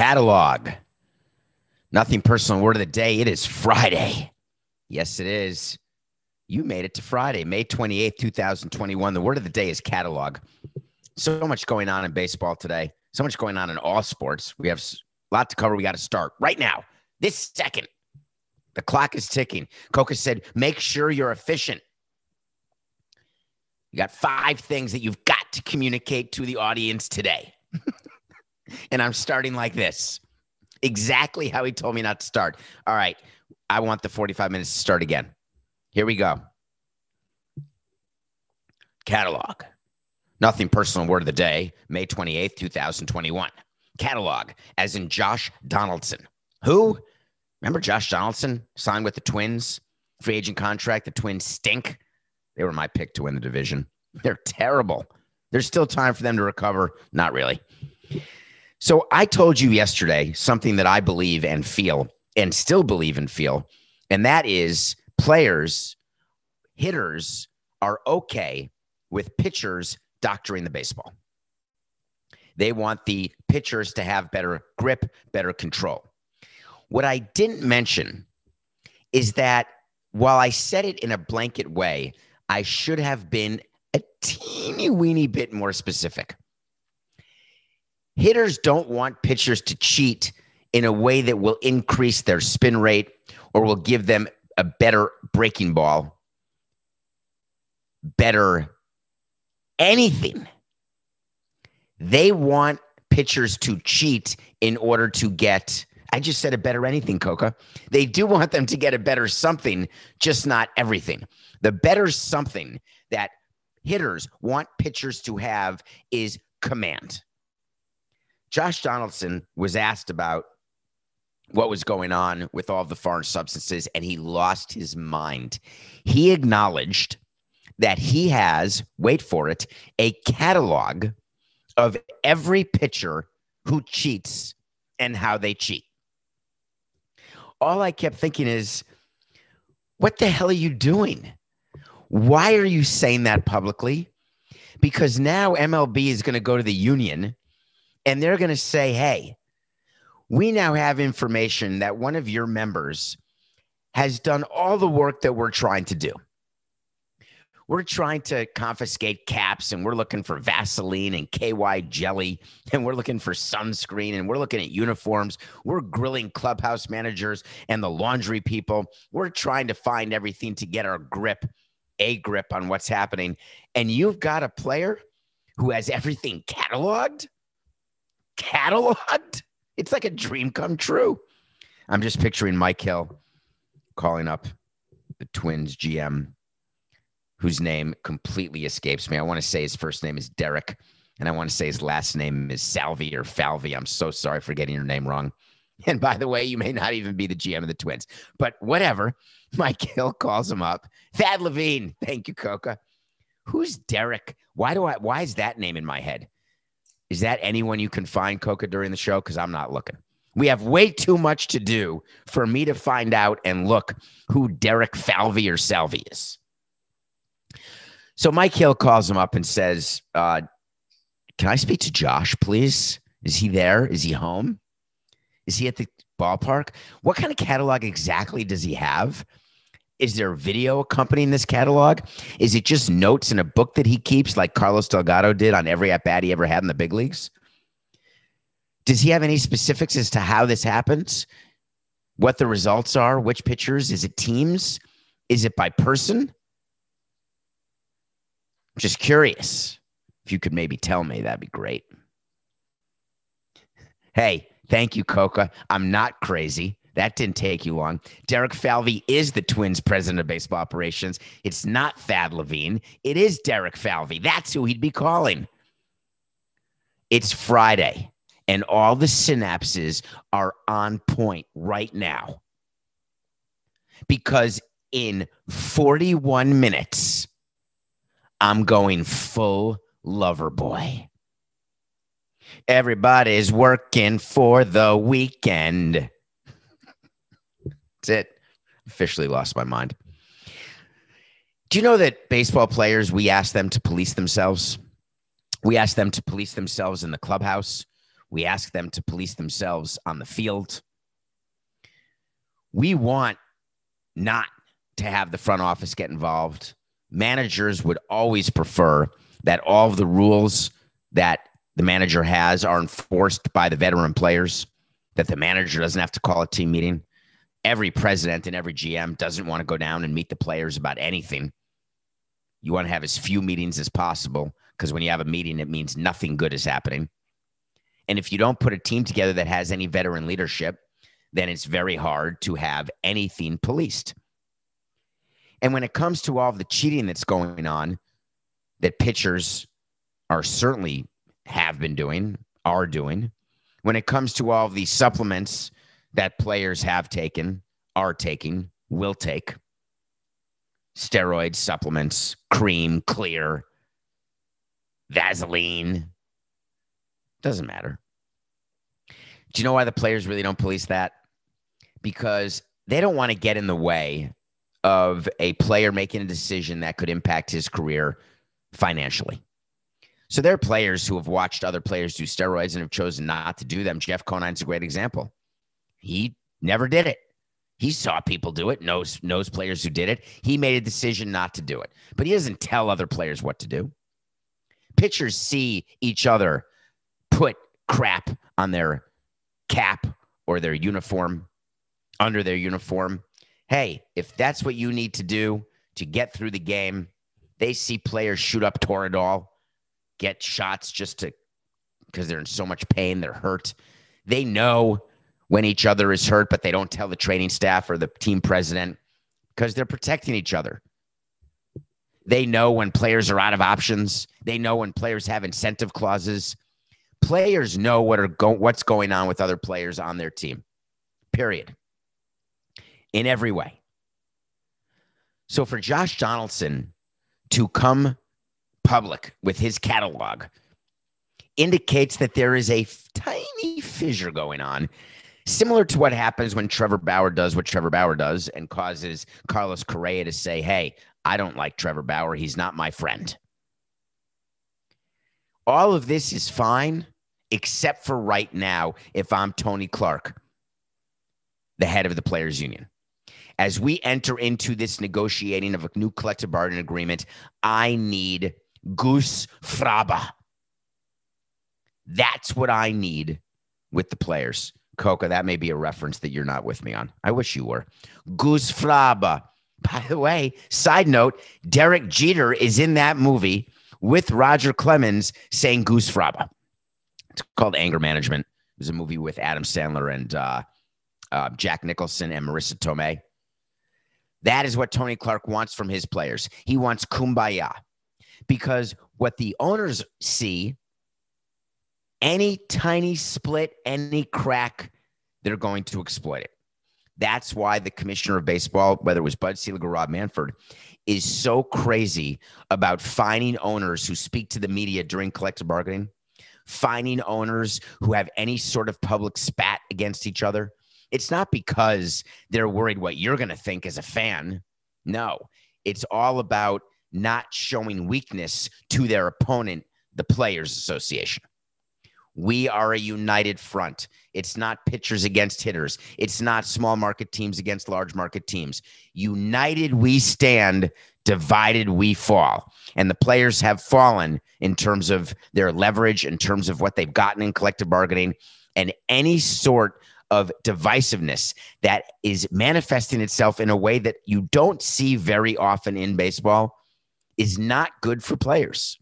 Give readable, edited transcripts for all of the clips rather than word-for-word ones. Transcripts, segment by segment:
Catalog. Nothing personal. Word of the day. It is Friday. Yes, it is. You made it to Friday, May 28th, 2021. The word of the day is catalog. So much going on in baseball today. So much going on in all sports. We have a lot to cover. We got to start right now. This second. The clock is ticking. Coca said, make sure you're efficient. You got 5 things that you've got to communicate to the audience today. And I'm starting like this. Exactly how he told me not to start. All right. I want the 45 minutes to start again. Here we go. Catalog. Nothing personal. Word of the day, May 28th, 2021. Catalog, as in Josh Donaldson. Who? Remember Josh Donaldson signed with the Twins? Free agent contract. The Twins stink. They were my pick to win the division. They're terrible. There's still time for them to recover. Not really. So I told you yesterday something that I believe and feel and still believe and feel, and that is players, hitters are okay with pitchers doctoring the baseball. They want the pitchers to have better grip, better control. What I didn't mention is that while I said it in a blanket way, I should have been a teeny weeny bit more specific. Hitters don't want pitchers to cheat in a way that will increase their spin rate or will give them a better breaking ball, better anything. They want pitchers to cheat in order to get, I just said a better anything, Coca. They do want them to get a better something, just not everything. The better something that hitters want pitchers to have is command. Josh Donaldson was asked about what was going on with all the foreign substances, and he lost his mind. He acknowledged that he has, wait for it, a catalog of every pitcher who cheats and how they cheat. All I kept thinking is, what the hell are you doing? Why are you saying that publicly? Because now MLB is going to go to the union and they're going to say, hey, we now have information that one of your members has done all the work that we're trying to do. We're trying to confiscate caps, and we're looking for Vaseline and KY jelly, and we're looking for sunscreen, and we're looking at uniforms. We're grilling clubhouse managers and the laundry people. We're trying to find everything to get our grip, a grip on what's happening. And you've got a player who has everything cataloged? Cataloged? It's like a dream come true. I'm just picturing Mike Hill calling up the Twins GM, whose name completely escapes me. I want to say his first name is Derek, and I want to say his last name is Salvi or Falvey. I'm so sorry for getting your name wrong. And by the way, you may not even be the GM of the Twins, but whatever. Mike Hill calls him up. Thad Levine. Thank you, Coca. Who's Derek? Why is that name in my head? Is that anyone you can find, Coca, during the show? Because I'm not looking. We have way too much to do for me to find out and look who Derek Falvey or Salvi is. So Mike Hill calls him up and says, can I speak to Josh, please? Is he there? Is he home? Is he at the ballpark? What kind of catalog exactly does he have? Is there a video accompanying this catalog? Is it just notes in a book that he keeps like Carlos Delgado did on every at-bat he ever had in the big leagues? Does he have any specifics as to how this happens? What the results are? Which pitchers? Is it teams? Is it by person? Just curious. If you could maybe tell me, that'd be great. Hey, thank you, Coca. I'm not crazy. That didn't take you long. Derek Falvey is the Twins president of baseball operations. It's not Thad Levine. It is Derek Falvey. That's who he'd be calling. It's Friday, and all the synapses are on point right now. Because in 41 minutes, I'm going full lover boy. Everybody's working for the weekend. That's it. Officially lost my mind. Do you know that baseball players, we ask them to police themselves? We ask them to police themselves in the clubhouse. We ask them to police themselves on the field. We want not to have the front office get involved. Managers would always prefer that all of the rules that the manager has are enforced by the veteran players, that the manager doesn't have to call a team meeting. Every president and every GM doesn't want to go down and meet the players about anything. You want to have as few meetings as possible, because when you have a meeting, it means nothing good is happening. And if you don't put a team together that has any veteran leadership, then it's very hard to have anything policed. And when it comes to all of the cheating that's going on, that pitchers are certainly have been doing, are doing, when it comes to all of these supplements that players have taken, are taking, will take, steroids, supplements, cream, clear, Vaseline, doesn't matter. Do you know why the players really don't police that? Because they don't want to get in the way of a player making a decision that could impact his career financially. So there are players who have watched other players do steroids and have chosen not to do them. Jeff Conine's a great example. He never did it. He saw people do it, knows players who did it. He made a decision not to do it, but he doesn't tell other players what to do. Pitchers see each other put crap on their cap or their uniform, under their uniform. Hey, if that's what you need to do to get through the game, they see players shoot up Toradol, get shots because they're in so much pain, they're hurt. They know when each other is hurt, but they don't tell the training staff or the team president because they're protecting each other. They know when players are out of options. They know when players have incentive clauses. Players know what's going on with other players on their team, period, in every way. So for Josh Donaldson to come public with his catalog indicates that there is a tiny fissure going on, similar to what happens when Trevor Bauer does what Trevor Bauer does and causes Carlos Correa to say, hey, I don't like Trevor Bauer. He's not my friend. All of this is fine, except for right now, if I'm Tony Clark, the head of the Players Union. As we enter into this negotiating of a new collective bargaining agreement, I need Goose Fraba. That's what I need with the players. Coca, that may be a reference that you're not with me on. I wish you were. Goose Fraba. By the way, side note, Derek Jeter is in that movie with Roger Clemens saying Goose Fraba. It's called Anger Management. It was a movie with Adam Sandler and Jack Nicholson and Marissa Tomei. That is what Tony Clark wants from his players. He wants kumbaya. Because what the owners see, any tiny split, any crack, they're going to exploit it. That's why the commissioner of baseball, whether it was Bud Selig or Rob Manfred, is so crazy about fining owners who speak to the media during collective bargaining, fining owners who have any sort of public spat against each other. It's not because they're worried what you're going to think as a fan. No, it's all about not showing weakness to their opponent, the Players Association. We are a united front. It's not pitchers against hitters. It's not small market teams against large market teams. United we stand, divided we fall. And the players have fallen in terms of their leverage, in terms of what they've gotten in collective bargaining, and any sort of divisiveness that is manifesting itself in a way that you don't see very often in baseball is not good for players.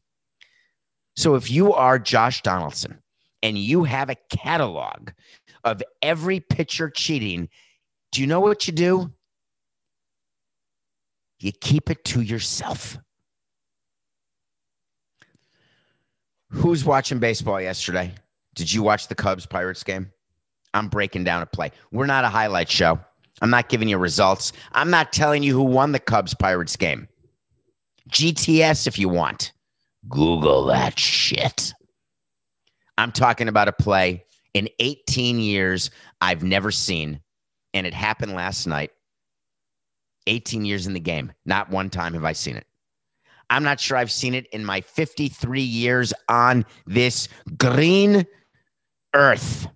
So if you are Josh Donaldson and you have a catalog of every pitcher cheating, do you know what you do? You keep it to yourself. Who's watching baseball yesterday? Did you watch the Cubs-Pirates game? I'm breaking down a play. We're not a highlight show. I'm not giving you results. I'm not telling you who won the Cubs-Pirates game. GTS if you want. Google that shit. I'm talking about a play in 18 years I've never seen, and it happened last night. 18 years in the game. Not one time have I seen it. I'm not sure I've seen it in my 53 years on this green earth.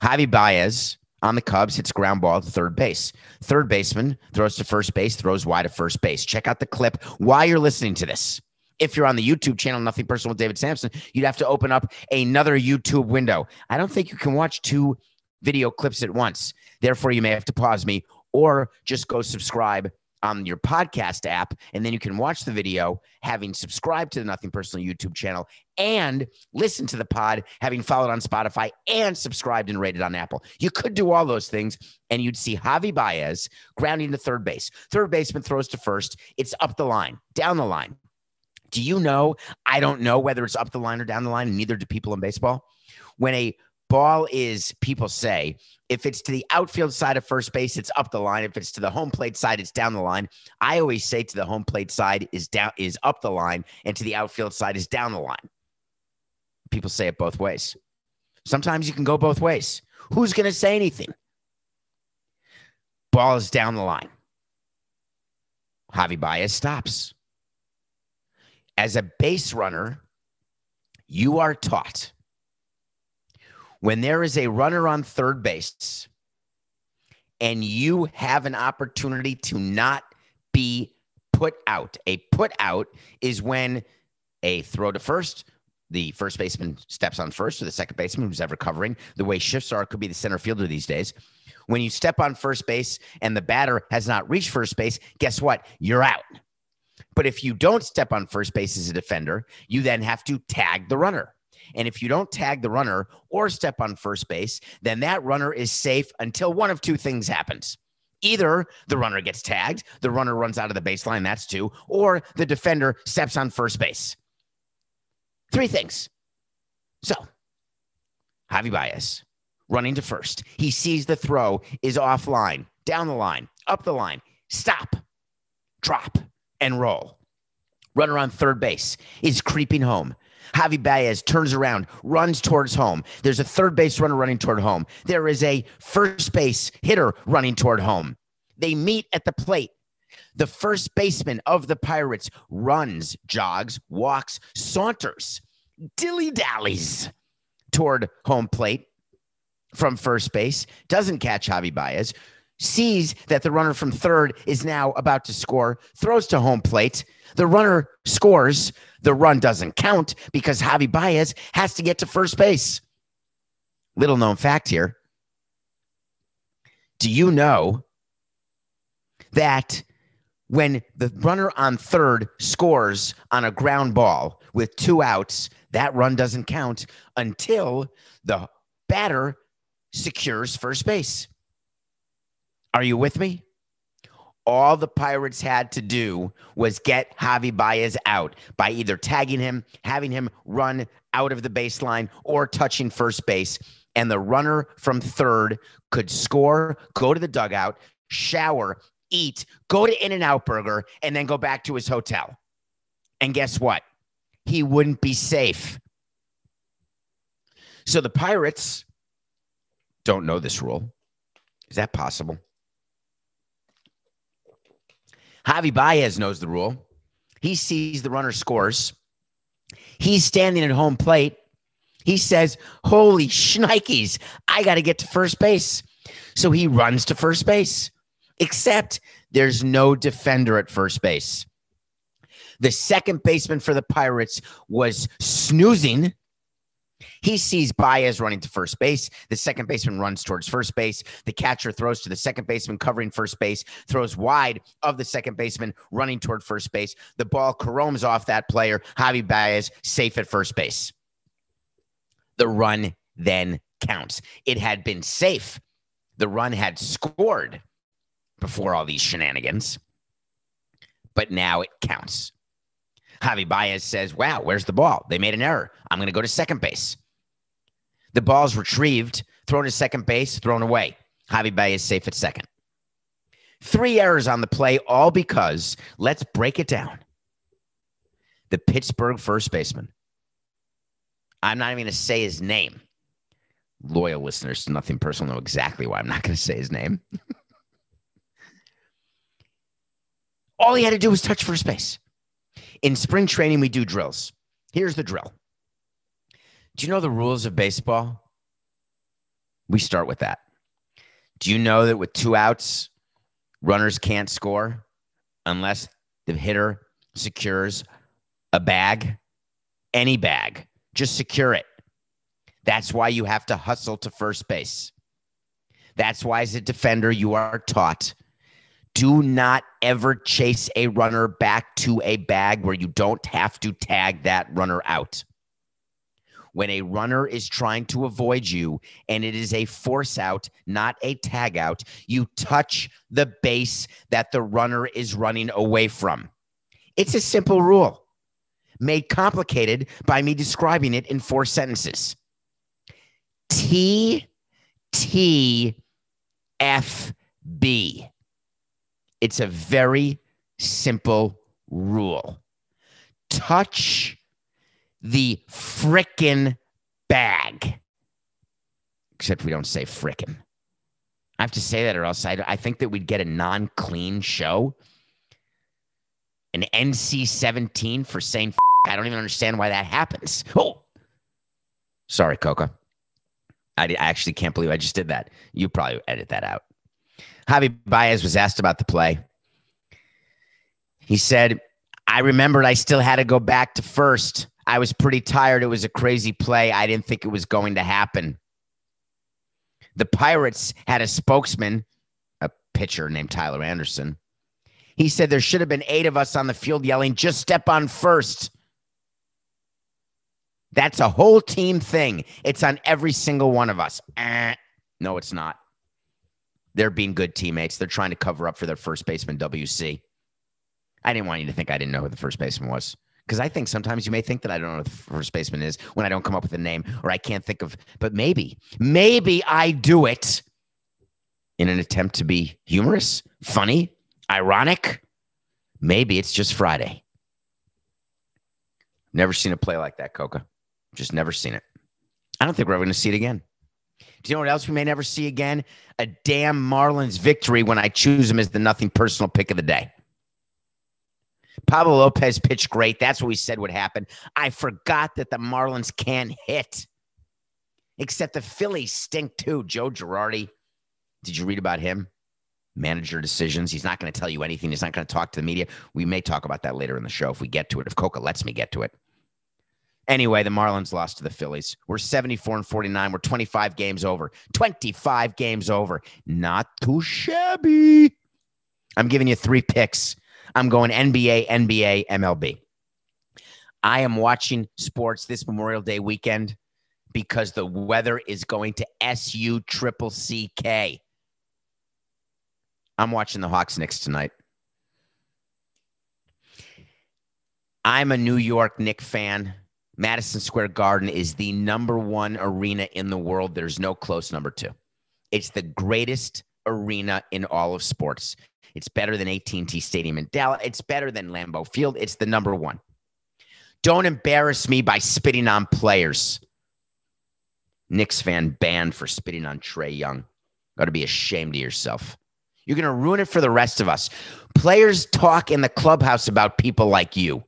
Javy Baez on the Cubs hits ground ball to third base. Third baseman throws to first base, throws wide to first base. Check out the clip while you're listening to this. If you're on the YouTube channel, Nothing Personal with David Samson, you'd have to open up another YouTube window. I don't think you can watch 2 video clips at once. Therefore, you may have to pause me or just go subscribe on your podcast app, and then you can watch the video having subscribed to the Nothing Personal YouTube channel and listen to the pod having followed on Spotify and subscribed and rated on Apple. You could do all those things, and you'd see Javy Baez grounding to third base. Third baseman throws to first. It's up the line, down the line. Do you know? I don't know whether it's up the line or down the line, and neither do people in baseball. When a ball is, people say, if it's to the outfield side of first base, it's up the line. If it's to the home plate side, it's down the line. I always say to the home plate side is up the line, and to the outfield side is down the line. People say it both ways. Sometimes you can go both ways. Who's going to say anything? Ball is down the line. Javy Baez stops. As a base runner, you are taught when there is a runner on third base and you have an opportunity to not be put out. A put out is when a throw to first, the first baseman steps on first, or the second baseman who's ever covering. The way shifts are, it could be the center fielder these days. When you step on first base and the batter has not reached first base, guess what? You're out. But if you don't step on first base as a defender, you then have to tag the runner. And if you don't tag the runner or step on first base, then that runner is safe until one of 2 things happens. Either the runner gets tagged, the runner runs out of the baseline, that's 2, or the defender steps on first base. 3 things. So, Javy Baez running to first. He sees the throw is offline, down the line, up the line. Stop, drop, and roll. Runner on third base is creeping home. Javy Baez turns around, runs towards home. There's a third base runner running toward home. There is a first base hitter running toward home. They meet at the plate. The first baseman of the Pirates runs, jogs, walks, saunters, dilly-dallies toward home plate from first base, doesn't catch Javy Baez, sees that the runner from third is now about to score, throws to home plate. The runner scores. The run doesn't count because Javy Baez has to get to first base. Little known fact here. Do you know that when the runner on third scores on a ground ball with 2 outs, that run doesn't count until the batter secures first base? Are you with me? All the Pirates had to do was get Javy Baez out by either tagging him, having him run out of the baseline, or touching first base. And the runner from third could score, go to the dugout, shower, eat, go to In-N-Out Burger, and then go back to his hotel. And guess what? He wouldn't be safe. So the Pirates don't know this rule. Is that possible? Javy Baez knows the rule. He sees the runner scores. He's standing at home plate. He says, holy shnikes, I got to get to first base. So he runs to first base, except there's no defender at first base. The second baseman for the Pirates was snoozing. He sees Baez running to first base. The second baseman runs towards first base. The catcher throws to the second baseman covering first base, throws wide of the second baseman running toward first base. The ball caroms off that player. Javy Baez safe at first base. The run then counts. It had been safe. The run had scored before all these shenanigans, but now it counts. Javy Baez says, wow, where's the ball? They made an error. I'm going to go to second base. The ball's retrieved, thrown to second base, thrown away. Javy Baez safe at second. 3 errors on the play, all because, let's break it down. The Pittsburgh first baseman. I'm not even going to say his name. Loyal listeners to Nothing Personal know exactly why I'm not going to say his name. All he had to do was touch first base. In spring training, we do drills. Here's the drill. Do you know the rules of baseball? We start with that. Do you know that with 2 outs, runners can't score unless the hitter secures a bag? Any bag. Just secure it. That's why you have to hustle to first base. That's why, as a defender, you are taught, do not ever chase a runner back to a bag where you don't have to tag that runner out. When a runner is trying to avoid you and it is a force out, not a tag out, you touch the base that the runner is running away from. It's a simple rule, made complicated by me describing it in 4 sentences. TTFB. It's a very simple rule. Touch the frickin' bag. Except we don't say frickin'. I have to say that or else I think that we'd get a non-clean show. An NC-17 for saying I don't even understand why that happens. Oh, sorry, Coca. I actually can't believe I just did that. You probably edit that out. Javy Baez was asked about the play. He said, I remembered I still had to go back to first. I was pretty tired. It was a crazy play. I didn't think it was going to happen. The Pirates had a spokesman, a pitcher named Tyler Anderson. He said there should have been 8 of us on the field yelling, just step on first. That's a whole team thing. It's on every single one of us. No, it's not. They're being good teammates. They're trying to cover up for their first baseman, WC. I didn't want you to think I didn't know who the first baseman was. Because I think sometimes you may think that I don't know who the first baseman is when I don't come up with a name or I can't think of, but maybe I do it in an attempt to be humorous, funny, ironic. Maybe it's just Friday. Never seen a play like that, Coca. Just never seen it. I don't think we're ever going to see it again. Do you know what else we may never see again? A damn Marlins victory when I choose him as the nothing personal pick of the day. Pablo Lopez pitched great. That's what we said would happen. I forgot that the Marlins can't hit. Except the Phillies stink too. Joe Girardi. Did you read about him? Manager decisions. He's not going to tell you anything. He's not going to talk to the media. We may talk about that later in the show if we get to it. If Coca lets me get to it. Anyway, the Marlins lost to the Phillies. We're 74-49. We're 25 games over. 25 games over. Not too shabby. I'm giving you 3 picks. I'm going NBA, MLB. I am watching sports this Memorial Day weekend because the weather is going to SUCCK. I'm watching the Hawks Knicks tonight. I'm a New York Knicks fan. Madison Square Garden is the #1 arena in the world. There's no close number 2. It's the greatest arena in all of sports. It's better than AT&T Stadium in Dallas. It's better than Lambeau Field. It's the #1. Don't embarrass me by spitting on players. Knicks fan banned for spitting on Trae Young. Got to be ashamed of yourself. You're going to ruin it for the rest of us. Players talk in the clubhouse about people like you.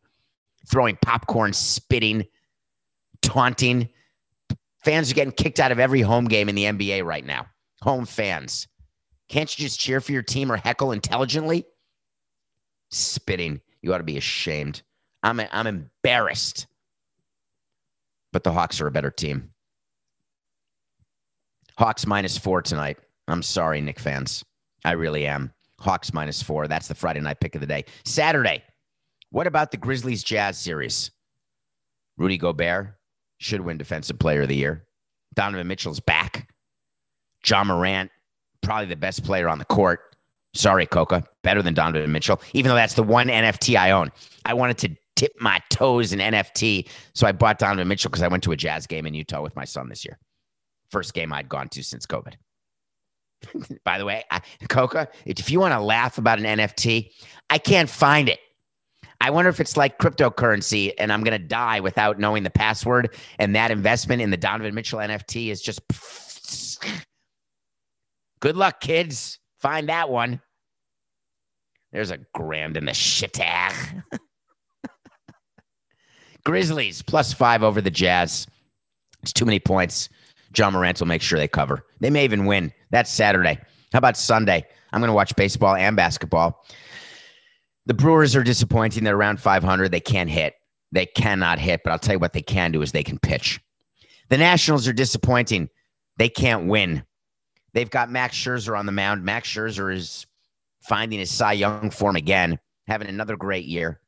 Throwing popcorn, spitting, taunting. Fans are getting kicked out of every home game in the NBA right now. Home fans. Can't you just cheer for your team or heckle intelligently? Spitting. You ought to be ashamed. I'm embarrassed. But the Hawks are a better team. Hawks -4 tonight. I'm sorry, Knicks fans. I really am. Hawks -4. That's the Friday night pick of the day. Saturday. What about the Grizzlies-Jazz series? Rudy Gobert should win Defensive Player of the Year. Donovan Mitchell's back. Ja Morant, probably the best player on the court. Sorry, Coca. Better than Donovan Mitchell, even though that's the one NFT I own. I wanted to tip my toes in NFT, so I bought Donovan Mitchell because I went to a Jazz game in Utah with my son this year. First game I'd gone to since COVID. By the way, Coca, if you want to laugh about an NFT, I can't find it. I wonder if it's like cryptocurrency and I'm going to die without knowing the password. And that investment in the Donovan Mitchell NFT is just good luck, kids. Find that one. There's a grand in the shittag. Grizzlies +5 over the Jazz. It's too many points. John Morant will make sure they cover. They may even win. That's Saturday. How about Sunday? I'm going to watch baseball and basketball. The Brewers are disappointing. They're around 500. They can't hit. They cannot hit, but I'll tell you what they can do is they can pitch. The Nationals are disappointing. They can't win. They've got Max Scherzer on the mound. Max Scherzer is finding his Cy Young form again, having another great year,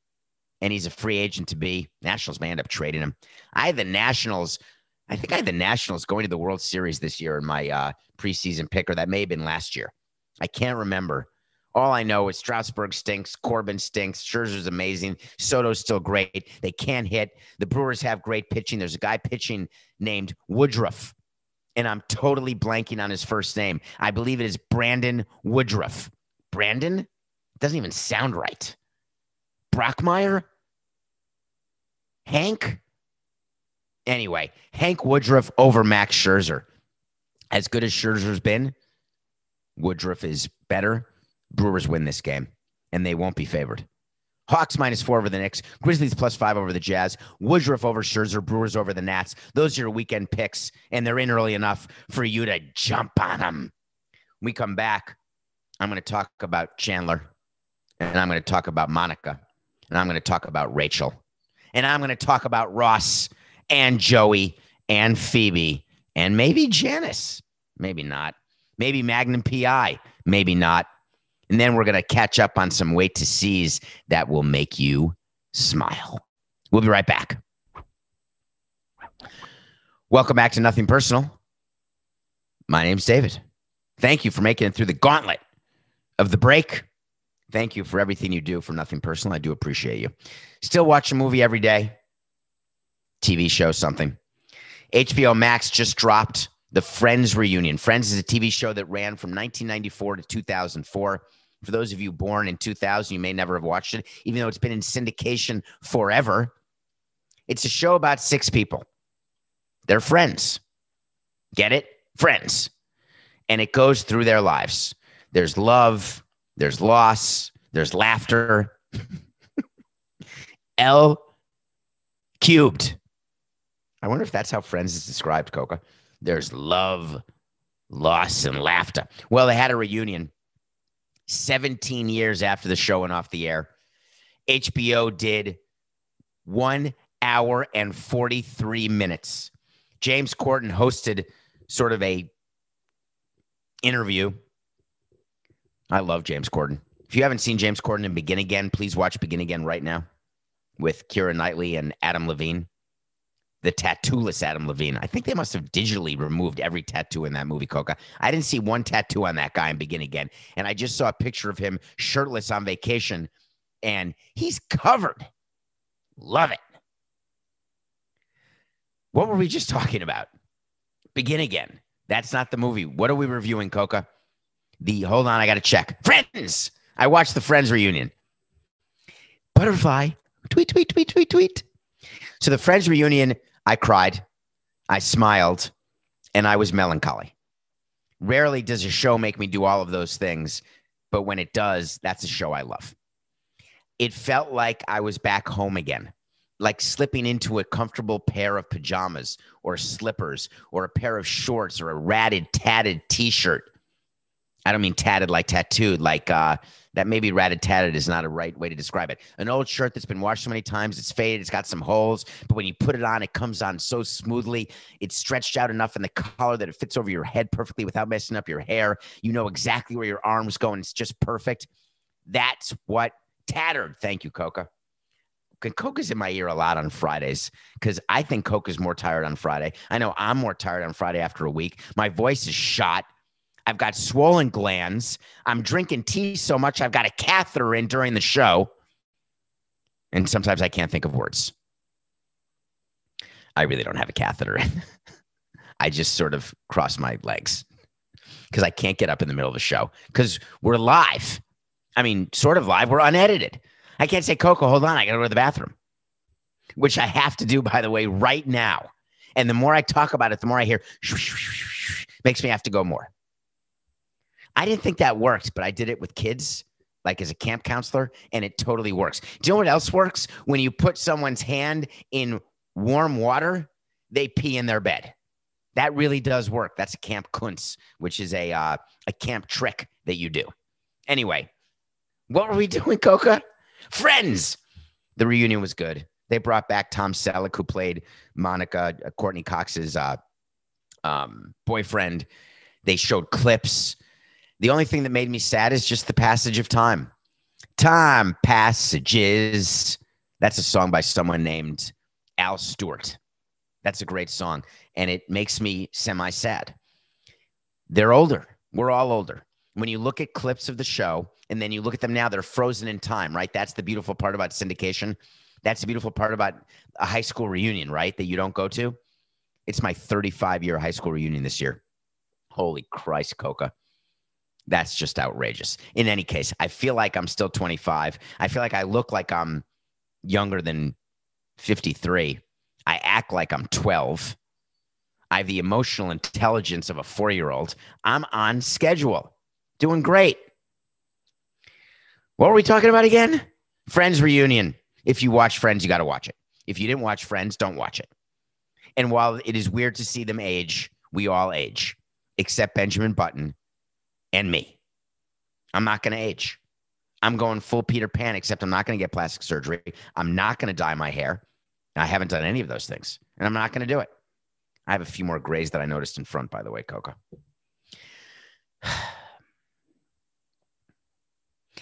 and he's a free agent to be. Nationals may end up trading him. I think I had the Nationals going to the World Series this year in my preseason pick, or that may have been last year. I can't remember. All I know is Strasburg stinks, Corbin stinks, Scherzer's amazing, Soto's still great. They can't hit. The Brewers have great pitching. There's a guy pitching named Woodruff, and I'm totally blanking on his first name. I believe it is Brandon Woodruff. Brandon? It doesn't even sound right. Brockmeyer? Hank? Anyway, Hank Woodruff over Max Scherzer. As good as Scherzer's been, Woodruff is better. Brewers win this game, and they won't be favored. Hawks -4 over the Knicks. Grizzlies +5 over the Jazz. Woodruff over Scherzer. Brewers over the Nats. Those are your weekend picks, and they're in early enough for you to jump on them. When we come back, I'm going to talk about Chandler, and I'm going to talk about Monica, and I'm going to talk about Rachel, and I'm going to talk about Ross and Joey and Phoebe and maybe Janice. Maybe not. Maybe Magnum PI. Maybe not. And then we're going to catch up on some wait to sees that will make you smile. We'll be right back. Welcome back to Nothing Personal. My name's David. Thank you for making it through the gauntlet of the break. Thank you for everything you do for Nothing Personal. I do appreciate you. Still watch a movie every day. TV show, something. HBO Max just dropped The Friends Reunion. Friends is a TV show that ran from 1994 to 2004. For those of you born in 2000, you may never have watched it, even though it's been in syndication forever. It's a show about 6 people. They're friends. Get it? Friends. And it goes through their lives. There's love. There's loss. There's laughter. L cubed. I wonder if that's how Friends is described, Coca. There's love, loss, and laughter. Well, they had a reunion 17 years after the show went off the air. HBO did 1 hour and 43 minutes. James Corden hosted sort of a interview. I love James Corden. If you haven't seen James Corden in Begin Again, please watch Begin Again right now with Keira Knightley and Adam Levine. The tattooless Adam Levine. I think they must have digitally removed every tattoo in that movie, Coca. I didn't see one tattoo on that guy in Begin Again. And I just saw a picture of him shirtless on vacation, and he's covered. Love it. What were we just talking about? Begin Again. That's not the movie. What are we reviewing, Coca? Hold on, I got to check. Friends. I watched the Friends reunion. Butterfly. Tweet, tweet, tweet, tweet, tweet. So the Friends reunion, I cried, I smiled, and I was melancholy. Rarely does a show make me do all of those things, but when it does, that's a show I love. It felt like I was back home again, like slipping into a comfortable pair of pajamas or slippers or a pair of shorts or a ratted, tatted T-shirt. I don't mean tatted like tattooed, like that maybe ratted tatted is not a right way to describe it. An old shirt that's been washed so many times, it's faded, it's got some holes, but when you put it on, it comes on so smoothly. It's stretched out enough in the collar that it fits over your head perfectly without messing up your hair. You know exactly where your arm's going. It's just perfect. That's what tattered. Thank you, Coca. Coca's in my ear a lot on Fridays because I think Coca's more tired on Friday. I know I'm more tired on Friday after a week. My voice is shot. I've got swollen glands. I'm drinking tea so much I've got a catheter in during the show. And sometimes I can't think of words. I really don't have a catheter in. I just sort of cross my legs because I can't get up in the middle of the show because we're live. I mean, sort of live. We're unedited. I can't say, Coco, hold on. I got to go to the bathroom, which I have to do, by the way, right now. And the more I talk about it, the more I hear, makes me have to go more. I didn't think that worked, but I did it with kids, like as a camp counselor, and it totally works. Do you know what else works? When you put someone's hand in warm water, they pee in their bed. That really does work. That's a Camp Kunz, which is a camp trick that you do. Anyway, what were we doing, Coca? Friends. The reunion was good. They brought back Tom Selleck, who played Monica, Courtney Cox's boyfriend. They showed clips. The only thing that made me sad is just the passage of time. Time passages. That's a song by someone named Al Stewart. That's a great song, and it makes me semi-sad. They're older. We're all older. When you look at clips of the show, and then you look at them now, they're frozen in time, right? That's the beautiful part about syndication. That's the beautiful part about a high school reunion, right, that you don't go to. It's my 35-year high school reunion this year. Holy Christ, Coca. That's just outrageous. In any case, I feel like I'm still 25. I feel like I look like I'm younger than 53. I act like I'm 12. I have the emotional intelligence of a 4-year-old. I'm on schedule. Doing great. What were we talking about again? Friends reunion. If you watch Friends, you got to watch it. If you didn't watch Friends, don't watch it. And while it is weird to see them age, we all age, except Benjamin Button and me. I'm not going to age. I'm going full Peter Pan, except I'm not going to get plastic surgery. I'm not going to dye my hair. I haven't done any of those things, and I'm not going to do it. I have a few more grays that I noticed in front, by the way, Coca.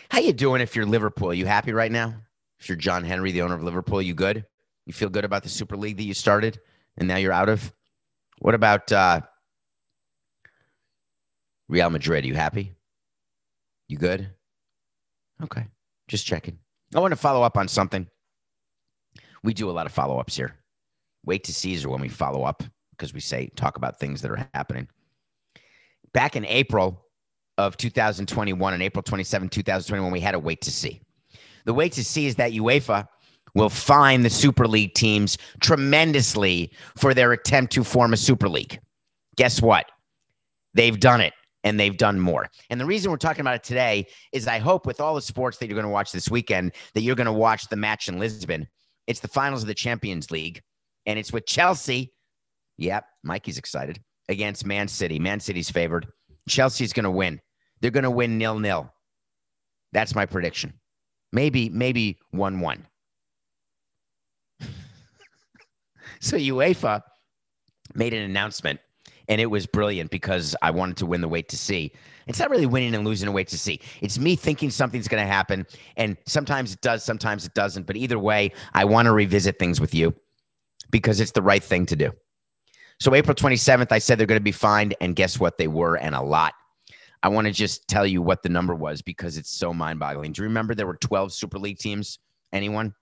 How you doing if you're Liverpool? You happy right now? If you're John Henry, the owner of Liverpool, you good? You feel good about the Super League that you started and now you're out of? What about Real Madrid? You happy? You good? Okay. Just checking. I want to follow up on something. We do a lot of follow-ups here. Wait to see when we follow up because we talk about things that are happening. Back in April of 2021, on April 27, 2021, we had a wait to see. The wait to see is that UEFA will fine the Super League teams tremendously for their attempt to form a Super League. Guess what? They've done it, and they've done more. And the reason we're talking about it today is I hope with all the sports that you're going to watch this weekend that you're going to watch the match in Lisbon. It's the finals of the Champions League, and it's with Chelsea. Yep, Mikey's excited. Against Man City. Man City's favored. Chelsea's going to win. They're going to win 0-0. That's my prediction. Maybe 1-1. So UEFA made an announcement, and it was brilliant because I wanted to win the wait to see. It's not really winning and losing a wait to see. It's me thinking something's going to happen, and sometimes it does, sometimes it doesn't. But either way, I want to revisit things with you because it's the right thing to do. So April 27th, I said they're going to be fined, and guess what? They were, and a lot. I want to just tell you what the number was because it's so mind-boggling. Do you remember there were 12 Super League teams? Anyone?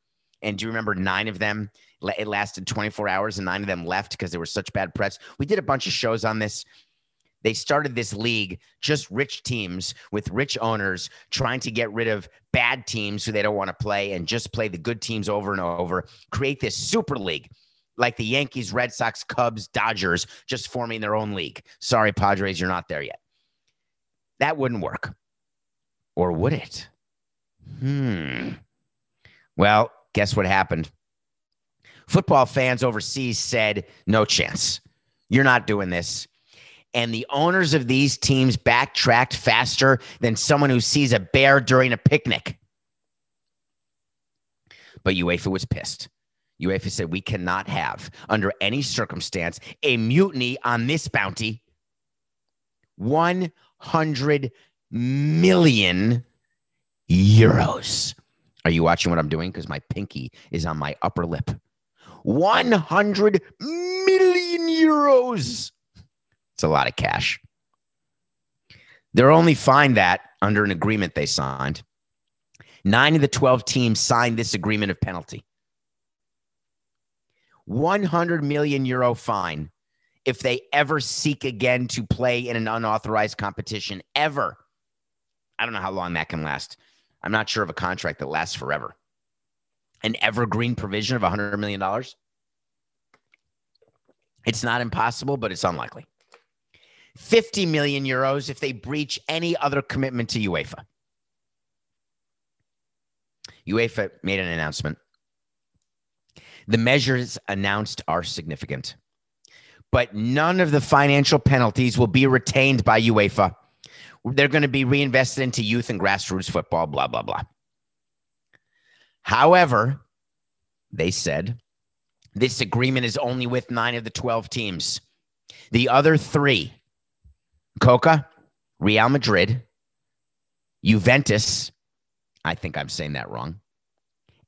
And do you remember 9 of them? It lasted 24 hours, and 9 of them left because there were such bad press. We did a bunch of shows on this. They started this league, just rich teams with rich owners trying to get rid of bad teams who they don't want to play and just play the good teams over and over, create this Super League like the Yankees, Red Sox, Cubs, Dodgers, just forming their own league. Sorry, Padres, you're not there yet. That wouldn't work. Or would it? Well, guess what happened? Football fans overseas said, no chance. You're not doing this. And the owners of these teams backtracked faster than someone who sees a bear during a picnic. But UEFA was pissed. UEFA said, we cannot have, under any circumstance, a mutiny on this bounty. 100 million euros. Are you watching what I'm doing? Because my pinky is on my upper lip. 100 million euros. It's a lot of cash. They're only fined that under an agreement they signed. 9 of the 12 teams signed this agreement of penalty. 100 million euro fine if they ever seek again to play in an unauthorized competition, ever. I don't know how long that can last. I'm not sure of a contract that lasts forever. An evergreen provision of $100 million? It's not impossible, but it's unlikely. 50 million euros if they breach any other commitment to UEFA. UEFA made an announcement. The measures announced are significant. but none of the financial penalties will be retained by UEFA. They're going to be reinvested into youth and grassroots football, blah, blah, blah. However, they said this agreement is only with 9 of the 12 teams. The other 3, Coca, Real Madrid, Juventus, I think I'm saying that wrong,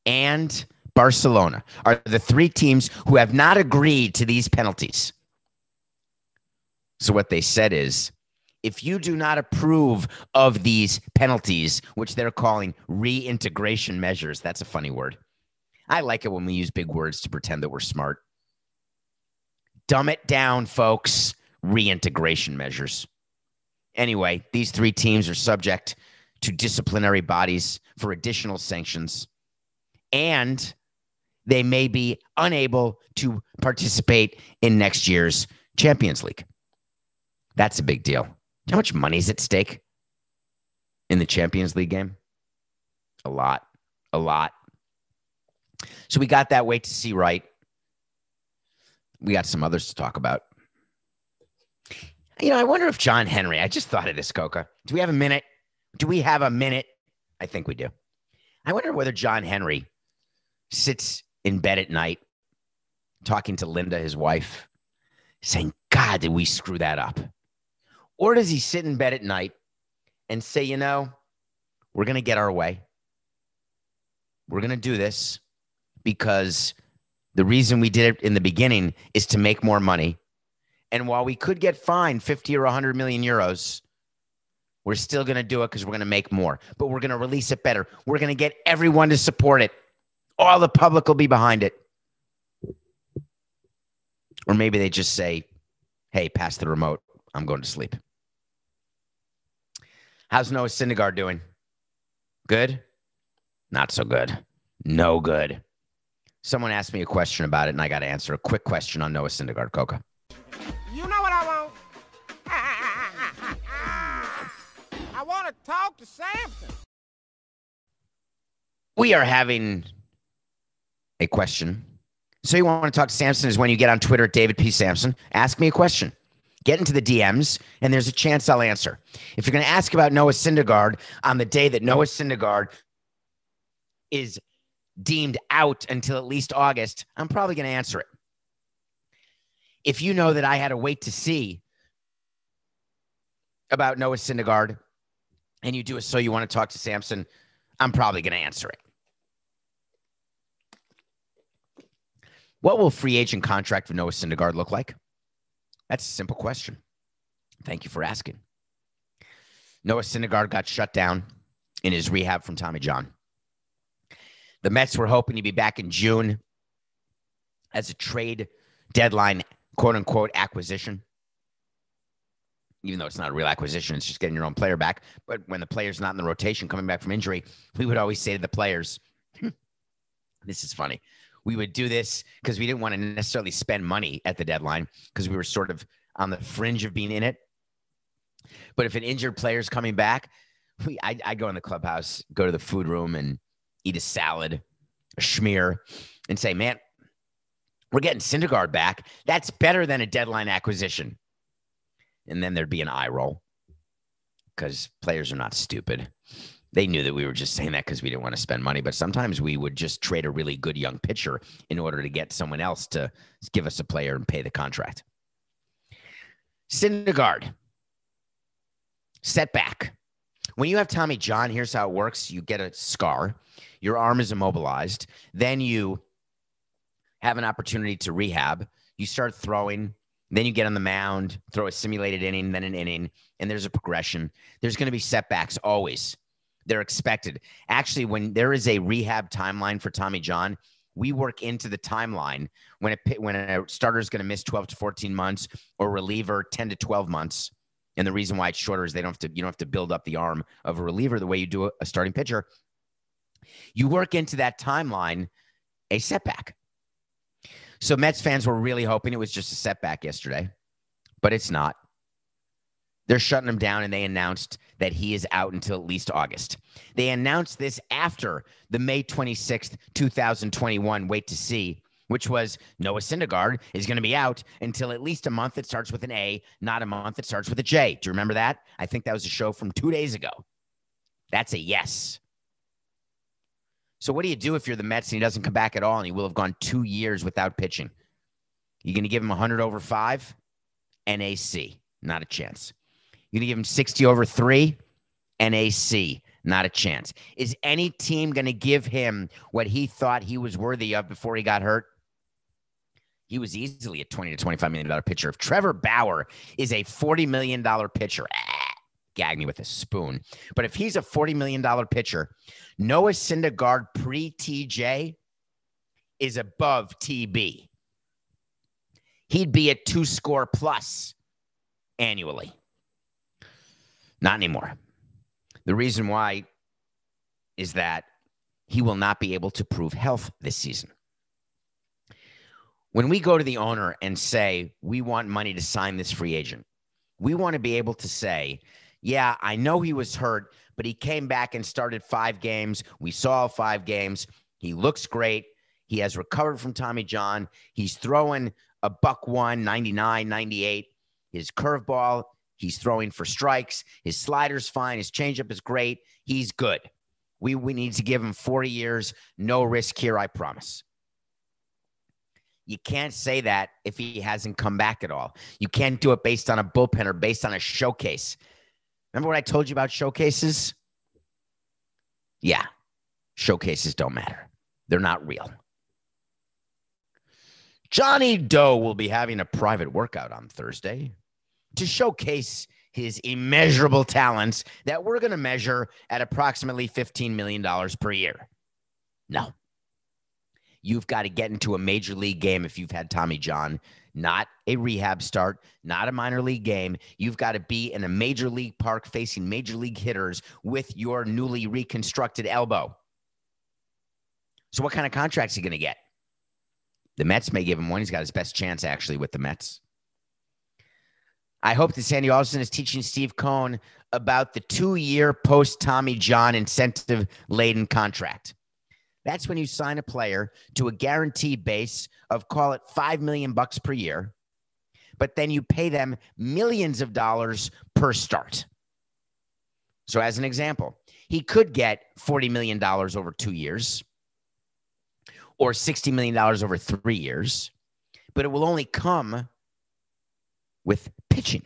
and Barcelona are the 3 teams who have not agreed to these penalties. So what they said is, if you do not approve of these penalties, which they're calling reintegration measures, that's a funny word. I like it when we use big words to pretend that we're smart. Dumb it down, folks. Reintegration measures. Anyway, these 3 teams are subject to disciplinary bodies for additional sanctions, and they may be unable to participate in next year's Champions League. That's a big deal. How much money is at stake in the Champions League game? A lot. So we got that wait to see right. We got some others to talk about. I wonder if John Henry, I just thought of this, Coca. Do we have a minute? I think we do. I wonder whether John Henry sits in bed at night talking to Linda, his wife, saying, God, did we screw that up? Or does he sit in bed at night and say, we're going to get our way. We're going to do this because the reason we did it in the beginning is to make more money. And while we could get fined 50 or 100 million euros, we're still going to do it because we're going to make more. But we're going to release it better. We're going to get everyone to support it. All the public will be behind it. Or maybe they just say, hey, pass the remote. I'm going to sleep. How's Noah Syndergaard doing? Good? Not so good. No good. Someone asked me a question about it, and I got to answer a quick question on Noah Syndergaard, Coca. You know what I want? I want to talk to Samson. We are having a question. So you want to talk to Samson is when you get on Twitter at David P. Samson. Ask me a question. Get into the DMs, and there's a chance I'll answer. If you're going to ask about Noah Syndergaard on the day that Noah Syndergaard is deemed out until at least August, I'm probably going to answer it. If you know that I had to wait to see about Noah Syndergaard and you do it so you want to talk to Samson, I'm probably going to answer it. What will free agent contract for Noah Syndergaard look like? That's a simple question. Thank you for asking. Noah Syndergaard got shut down in his rehab from Tommy John. The Mets were hoping to be back in June as a trade deadline, quote-unquote, acquisition. Even though it's not a real acquisition, it's just getting your own player back. But when the player's not in the rotation coming back from injury, we would always say to the players, this is funny. We would do this because we didn't want to necessarily spend money at the deadline because we were sort of on the fringe of being in it. But if an injured player's coming back, I go in the clubhouse, go to the food room and eat a salad, a schmear, and say, man, we're getting Syndergaard back. That's better than a deadline acquisition. And then there'd be an eye roll because players are not stupid. They knew that we were just saying that because we didn't want to spend money. But sometimes we would just trade a really good young pitcher in order to get someone else to give us a player and pay the contract. Syndergaard. Setback. When you have Tommy John, here's how it works. You get a scar. Your arm is immobilized. Then you have an opportunity to rehab. You start throwing. Then you get on the mound, throw a simulated inning, then an inning, and there's a progression. There's going to be setbacks always. They're expected. Actually, when there is a rehab timeline for Tommy John, we work into the timeline when a starter is going to miss 12 to 14 months or reliever 10 to 12 months. And the reason why it's shorter is you don't have to build up the arm of a reliever the way you do a starting pitcher. You work into that timeline a setback. So Mets fans were really hoping it was just a setback yesterday, but it's not. They're shutting him down, and they announced that he is out until at least August. They announced this after the May 26th, 2021 wait to see which was Noah Syndergaard is going to be out until at least a month that starts with an A, not a month that starts with a J. Do you remember that? I think that was a show from 2 days ago. That's a yes. So what do you do if you're the Mets and he doesn't come back at all and he will have gone 2 years without pitching? You going to give him 100 over 5? NAC, not a chance. You going to give him 60 over 3? NAC, not a chance. Is any team going to give him what he thought he was worthy of before he got hurt? He was easily a $20 to $25 million pitcher. If Trevor Bauer is a $40 million pitcher, gag me with a spoon. But if he's a $40 million pitcher, Noah Syndergaard pre-TJ is above TB. He'd be at 2 score plus annually. Not anymore. The reason why is that he will not be able to prove health this season. When we go to the owner and say, we want money to sign this free agent, we want to be able to say, yeah, I know he was hurt, but he came back and started 5 games. We saw 5 games. He looks great. He has recovered from Tommy John. He's throwing a $101, 99, 98. His curveball, he's throwing for strikes. His slider's fine. His changeup is great. He's good. We need to give him 40 years. No risk here, I promise. You can't say that if he hasn't come back at all. You can't do it based on a bullpen or based on a showcase. Remember what I told you about showcases? Yeah, showcases don't matter. They're not real. Johnny Doe will be having a private workout on Thursday to showcase his immeasurable talents that we're going to measure at approximately $15 million per year. No. You've got to get into a major league game if you've had Tommy John, not a rehab start, not a minor league game. You've got to be in a major league park facing major league hitters with your newly reconstructed elbow. So what kind of contract is he going to get? The Mets may give him one. He's got his best chance, actually, with the Mets. I hope that Sandy Alderson is teaching Steve Cohen about the 2-year post-Tommy John incentive-laden contract. That's when you sign a player to a guaranteed base of, call it $5 million per year, but then you pay them millions of dollars per start. So as an example, he could get $40 million over 2 years or $60 million over 3 years, but it will only come with pitching.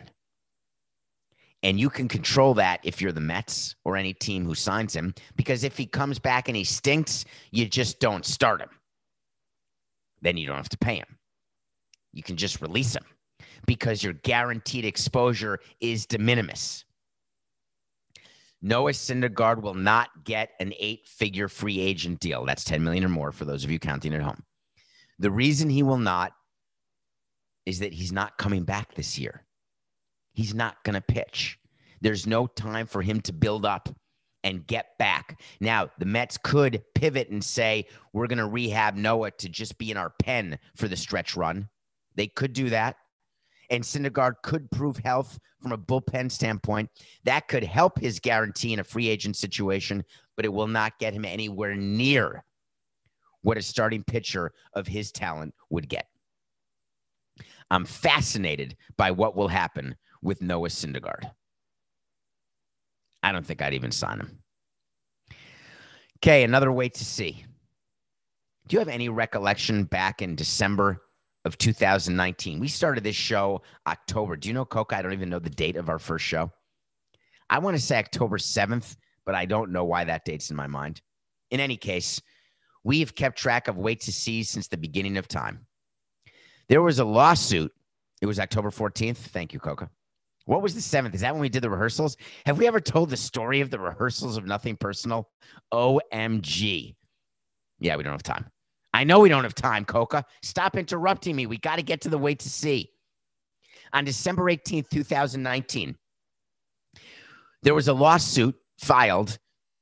And you can control that if you're the Mets or any team who signs him, because if he comes back and he stinks, you just don't start him. Then you don't have to pay him. You can just release him because your guaranteed exposure is de minimis. Noah Syndergaard will not get an 8-figure free agent deal. That's $10 million or more for those of you counting at home. The reason he will not is that he's not coming back this year. He's not going to pitch. There's no time for him to build up and get back. Now, the Mets could pivot and say, we're going to rehab Noah to just be in our pen for the stretch run. They could do that. And Syndergaard could prove health from a bullpen standpoint. That could help his guarantee in a free agent situation, but it will not get him anywhere near what a starting pitcher of his talent would get. I'm fascinated by what will happen with Noah Syndergaard. I don't think I'd even sign him. Okay, another wait to see. Do you have any recollection back in December of 2019? We started this show October. Do you know, Coca? I don't even know the date of our first show. I want to say October 7th, but I don't know why that date's in my mind. In any case, we've kept track of wait to see since the beginning of time. There was a lawsuit. It was October 14th. Thank you, Coca. What was the 7th? Is that when we did the rehearsals? Have we ever told the story of the rehearsals of Nothing Personal? OMG. Yeah, we don't have time. I know we don't have time, Coca. Stop interrupting me. We got to get to the wait to see. On December 18th, 2019, there was a lawsuit filed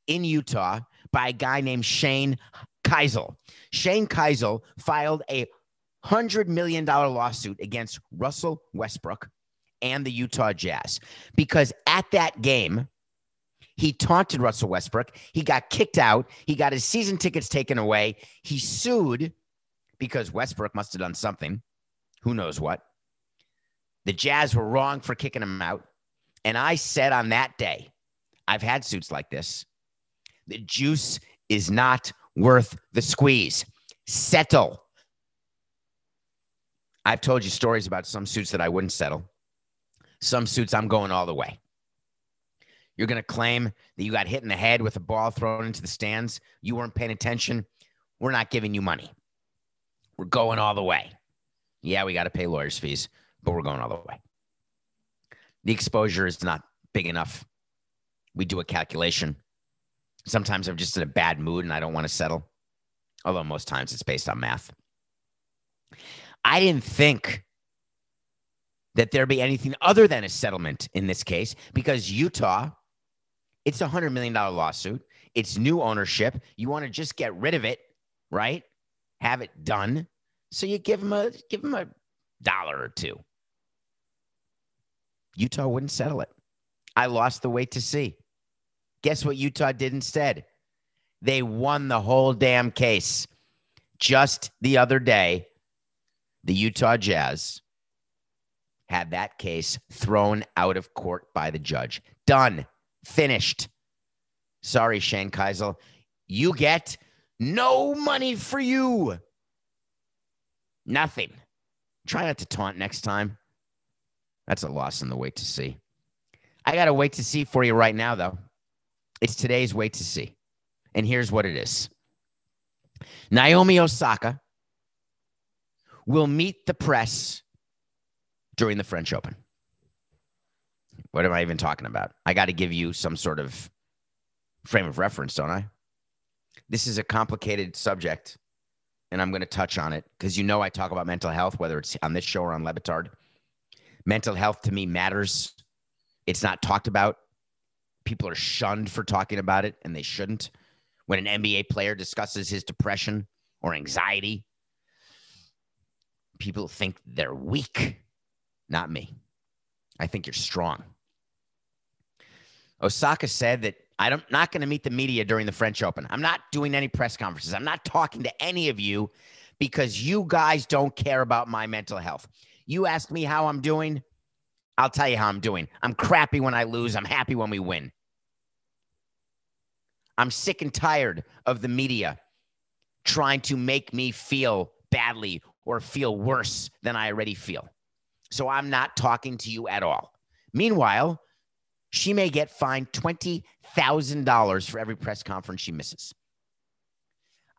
in Utah by a guy named Shane Keisel. Shane Keisel filed a $100 million lawsuit against Russell Westbrook and the Utah Jazz because at that game, he taunted Russell Westbrook. He got kicked out. He got his season tickets taken away. He sued because Westbrook must have done something. Who knows what? The Jazz were wrong for kicking him out. And I said on that day, I've had suits like this. The juice is not worth the squeeze. Settle. I've told you stories about some suits that I wouldn't settle. Some suits I'm going all the way. You're going to claim that you got hit in the head with a ball thrown into the stands. You weren't paying attention. We're not giving you money. We're going all the way. Yeah, we got to pay lawyers' fees, but we're going all the way. The exposure is not big enough. We do a calculation. Sometimes I'm just in a bad mood and I don't want to settle. Although most times it's based on math. I didn't think that there'd be anything other than a settlement in this case because Utah, it's a $100 million lawsuit. It's new ownership. You want to just get rid of it, right? Have it done. So you give them a dollar or two. Utah wouldn't settle it. I lost the wait to see. Guess what Utah did instead? They won the whole damn case. Just the other day, the Utah Jazz had that case thrown out of court by the judge. Done. Finished. Sorry, Shane Keisel. You get no money for you. Nothing. Try not to taunt next time. That's a loss in the wait to see. I got a wait to see for you right now, though. It's today's wait to see. And here's what it is. Naomi Osaka will meet the press during the French Open. What am I even talking about? I got to give you some sort of frame of reference, don't I? This is a complicated subject, and I'm going to touch on it because you know I talk about mental health, whether it's on this show or on Levitard. Mental health to me matters. It's not talked about. People are shunned for talking about it, and they shouldn't. When an NBA player discusses his depression or anxiety, people think they're weak. Not me. I think you're strong. Osaka said that I'm not going to meet the media during the French Open. I'm not doing any press conferences. I'm not talking to any of you because you guys don't care about my mental health. You ask me how I'm doing, I'll tell you how I'm doing. I'm crappy when I lose. I'm happy when we win. I'm sick and tired of the media trying to make me feel badly or feel worse than I already feel. So I'm not talking to you at all. Meanwhile, she may get fined $20,000 for every press conference she misses.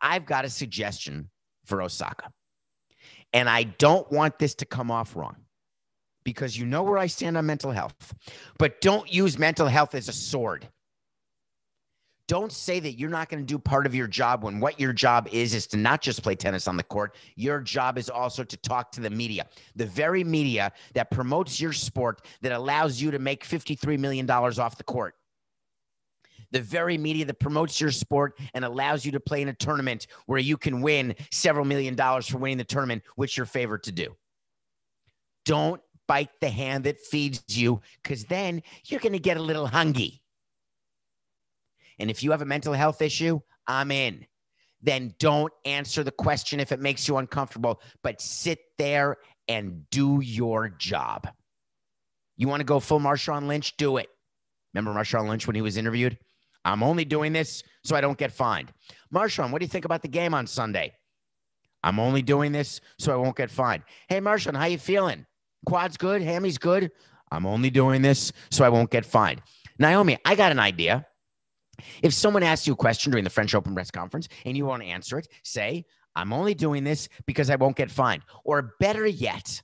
I've got a suggestion for Osaka. And I don't want this to come off wrong because you know where I stand on mental health. But don't use mental health as a sword. Don't say that you're not going to do part of your job when what your job is to not just play tennis on the court. Your job is also to talk to the media, the very media that promotes your sport, that allows you to make $53 million off the court. The very media that promotes your sport and allows you to play in a tournament where you can win several $1 million for winning the tournament, which you're favored to do. Don't bite the hand that feeds you because then you're going to get a little hungry. And if you have a mental health issue, I'm in. Then don't answer the question if it makes you uncomfortable, but sit there and do your job. You want to go full Marshawn Lynch? Do it. Remember Marshawn Lynch when he was interviewed? I'm only doing this so I don't get fined. Marshawn, what do you think about the game on Sunday? I'm only doing this so I won't get fined. Hey, Marshawn, how you feeling? Quad's good? Hammy's good? I'm only doing this so I won't get fined. Naomi, I got an idea. If someone asks you a question during the French Open press conference and you want to answer it, say, I'm only doing this because I won't get fined. Or better yet,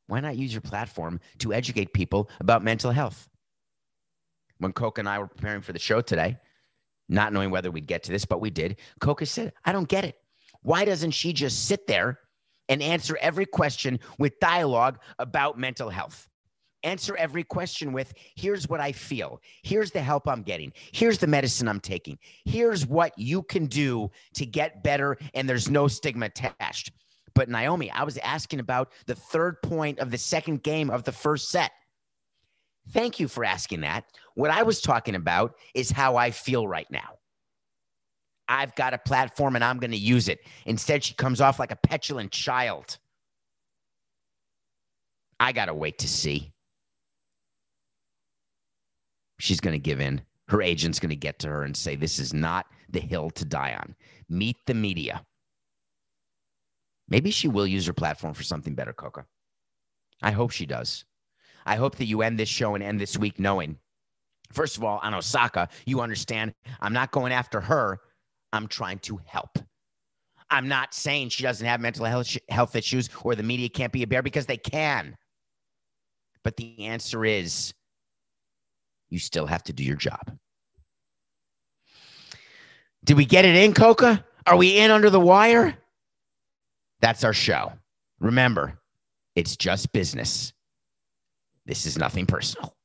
why not use your platform to educate people about mental health? When Coca and I were preparing for the show today, not knowing whether we'd get to this, but we did, Coca said, I don't get it. Why doesn't she just sit there and answer every question with dialogue about mental health? Answer every question with, here's what I feel. Here's the help I'm getting. Here's the medicine I'm taking. Here's what you can do to get better, and there's no stigma attached. But Naomi, I was asking about the third point of the second game of the first set. Thank you for asking that. What I was talking about is how I feel right now. I've got a platform and I'm going to use it. Instead, she comes off like a petulant child. I got to wait to see. She's going to give in. Her agent's going to get to her and say, this is not the hill to die on. Meet the media. Maybe she will use her platform for something better, Coca. I hope she does. I hope that you end this show and end this week knowing, first of all, on Osaka, you understand I'm not going after her. I'm trying to help. I'm not saying she doesn't have mental health issues or the media can't be a bear, because they can. But the answer is you still have to do your job. Did we get it in, Coca? Are we in under the wire? That's our show. Remember, it's just business. This is nothing personal.